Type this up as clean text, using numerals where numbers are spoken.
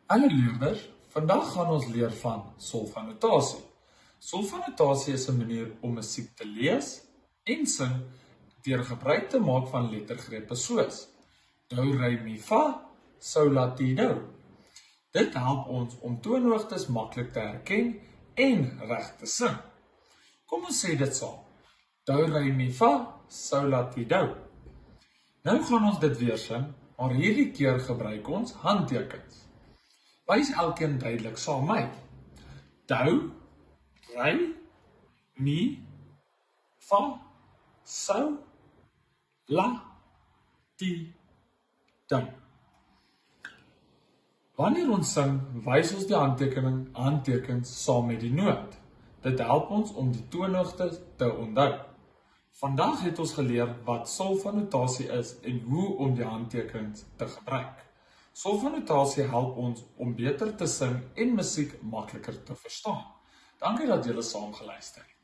Hallo leerders, vandag gaan ons leer van solfanotasie. Solfanotasie is 'n manier om musiek te lees en sing deur gebruik te maak van lettergrepe soos do, re, mi, fa, sol, la, ti, do. Dit help ons om toonhoogtes maklik te herken en reg te sing. Kom ons sê dit saam. Do, re, mi, fa, sol, la, ti, do. Nou gaan ons dit weer sing, maar hierdie keer gebruik ons handtekens. Wys elkeen duidelik saam met my. Do, re, mi, fa, sol, la, ti, do. Wanneer ons sing, wys ons die handtekens saam met die noot. Dit help ons om die toonhoogte te onthou. Vandag het ons geleer wat solfanotasie is en hoe om die handtekens te gebruik. Solfanotasie help ons om beter te sing en musiek makliker te verstaan. Dankie dat julle saam geluister het.